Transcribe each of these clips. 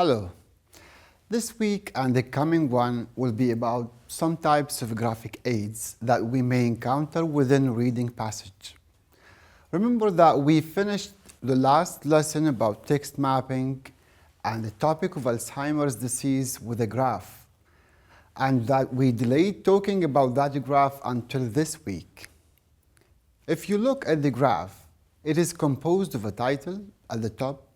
Hello. This week and the coming one will be about some types of graphic aids that we may encounter within reading passage. Remember that we finished the last lesson about text mapping and the topic of Alzheimer's disease with a graph, and that we delayed talking about that graph until this week. If you look at the graph, it is composed of a title at the top.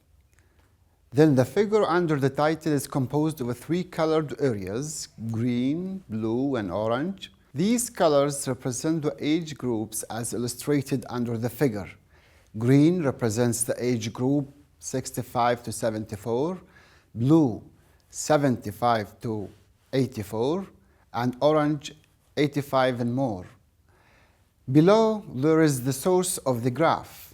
Then the figure under the title is composed of three colored areas, green, blue, and orange. These colors represent the age groups as illustrated under the figure. Green represents the age group 65 to 74, blue 75 to 84, and orange 85 and more. Below, there is the source of the graph.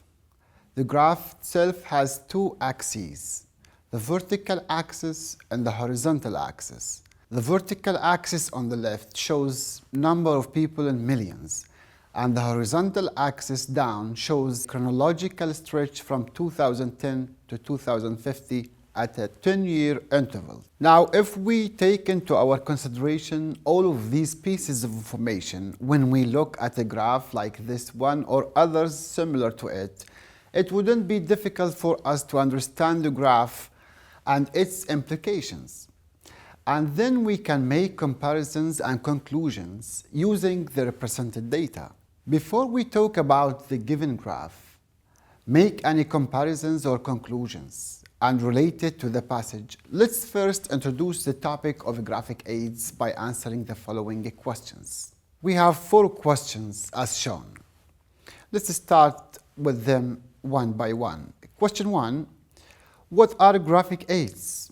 The graph itself has two axes, the vertical axis and the horizontal axis. The vertical axis on the left shows number of people in millions, and the horizontal axis down shows chronological stretch from 2010 to 2050 at a 10-year interval. Now, if we take into our consideration all of these pieces of information when we look at a graph like this one or others similar to it, it wouldn't be difficult for us to understand the graph and its implications. And then we can make comparisons and conclusions using the represented data. Before we talk about the given graph, make any comparisons or conclusions and relate it to the passage, let's first introduce the topic of graphic aids by answering the following questions. We have 4 questions as shown. Let's start with them one by one. Question 1. What are graphic aids?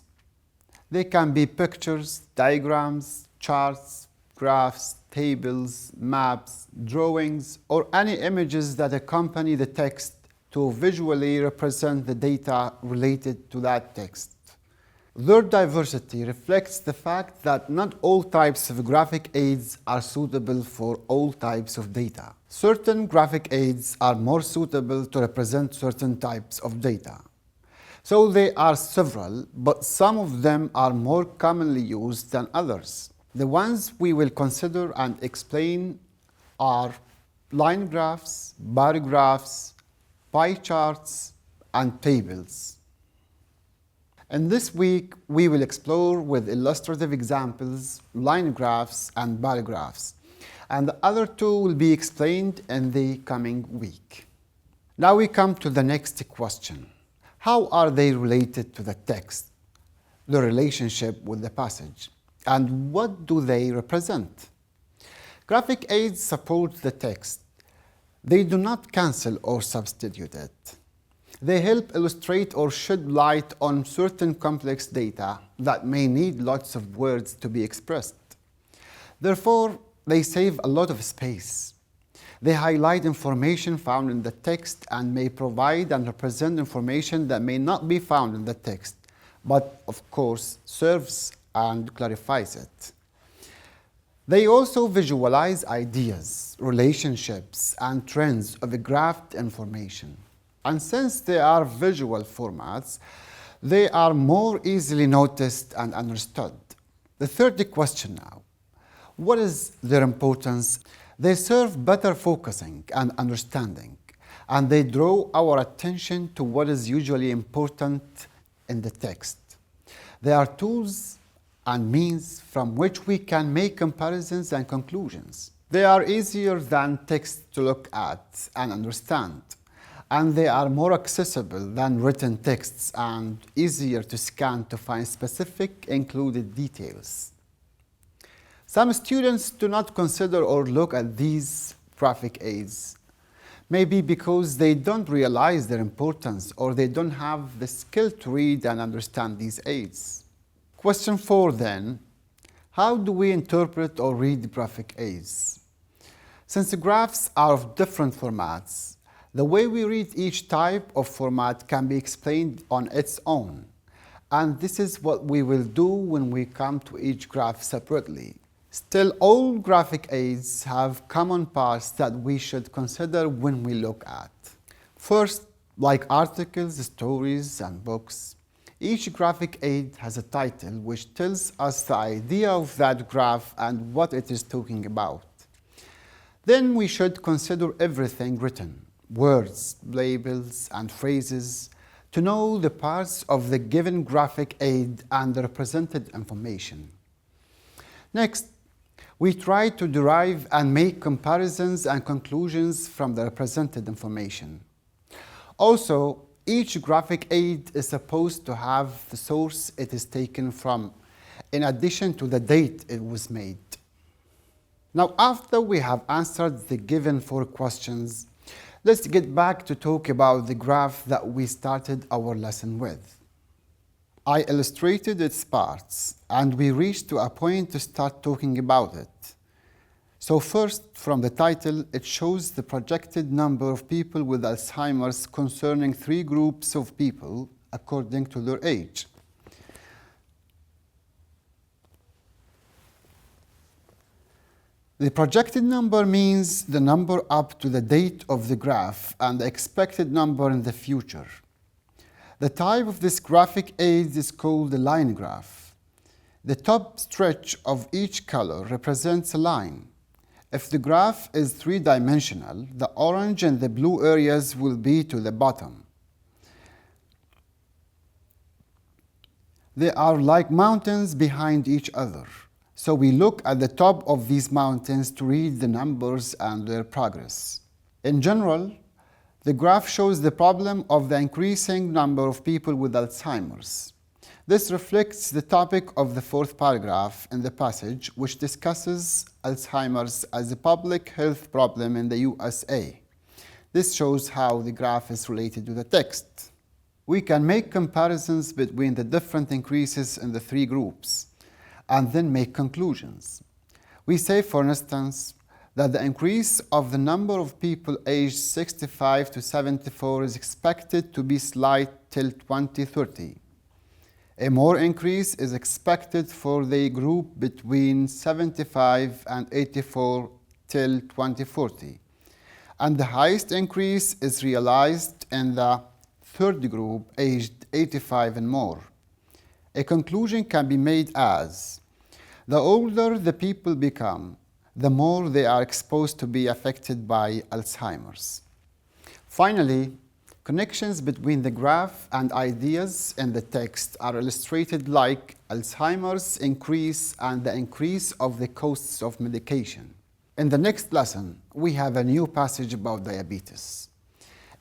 They can be pictures, diagrams, charts, graphs, tables, maps, drawings, or any images that accompany the text to visually represent the data related to that text. Their diversity reflects the fact that not all types of graphic aids are suitable for all types of data. Certain graphic aids are more suitable to represent certain types of data. So there are several, but some of them are more commonly used than others. The ones we will consider and explain are line graphs, bar graphs, pie charts, and tables. In this week, we will explore with illustrative examples line graphs and bar graphs, and the other two will be explained in the coming week. Now we come to the next question. How are they related to the text, the relationship with the passage, and what do they represent? Graphic aids support the text. They do not cancel or substitute it. They help illustrate or shed light on certain complex data that may need lots of words to be expressed. Therefore, they save a lot of space. They highlight information found in the text and may provide and represent information that may not be found in the text, but of course serves and clarifies it. They also visualize ideas, relationships, and trends of graphed information. And since they are visual formats, they are more easily noticed and understood. The third question now. What is their importance? They serve better focusing and understanding, and they draw our attention to what is usually important in the text. They are tools and means from which we can make comparisons and conclusions. They are easier than text to look at and understand, and they are more accessible than written texts and easier to scan to find specific included details. Some students do not consider or look at these graphic aids, maybe because they don't realize their importance or they don't have the skill to read and understand these aids. Question 4 then, how do we interpret or read graphic aids? Since the graphs are of different formats, the way we read each type of format can be explained on its own, and this is what we will do when we come to each graph separately. Still, all graphic aids have common parts that we should consider when we look at. First, like articles, stories, and books, Each graphic aid has a title which tells us the idea of that graph and what it is talking about. Then we should consider everything written, words, labels, and phrases, to know the parts of the given graphic aid and the represented information. Next, we try to derive and make comparisons and conclusions from the represented information. Also, each graphic aid is supposed to have the source it is taken from, in addition to the date it was made. Now, after we have answered the given 4 questions, let's get back to talk about the graph that we started our lesson with. I illustrated its parts, and we reached to a point to start talking about it. So first, from the title, it shows the projected number of people with Alzheimer's concerning 3 groups of people according to their age. The projected number means the number up to the date of the graph and the expected number in the future. The type of this graphic aid is called a line graph. The top stretch of each color represents a line. If the graph is 3-dimensional, the orange and the blue areas will be to the bottom. They are like mountains behind each other. So we look at the top of these mountains to read the numbers and their progress. In general, the graph shows the problem of the increasing number of people with Alzheimer's. This reflects the topic of the 4th paragraph in the passage, which discusses Alzheimer's as a public health problem in the USA. This shows how the graph is related to the text. We can make comparisons between the different increases in the 3 groups, and then make conclusions. We say, for instance, that the increase of the number of people aged 65 to 74 is expected to be slight till 2030. A more increase is expected for the group between 75 and 84 till 2040. And the highest increase is realized in the 3rd group aged 85 and more. A conclusion can be made as, the older the people become, the more they are exposed to be affected by Alzheimer's. Finally, connections between the graph and ideas in the text are illustrated like Alzheimer's increase and the increase of the costs of medication. In the next lesson, we have a new passage about diabetes.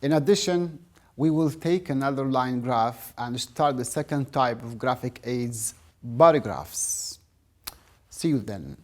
In addition, we will take another line graph and start the 2nd type of graphic aids, bar graphs. See you then.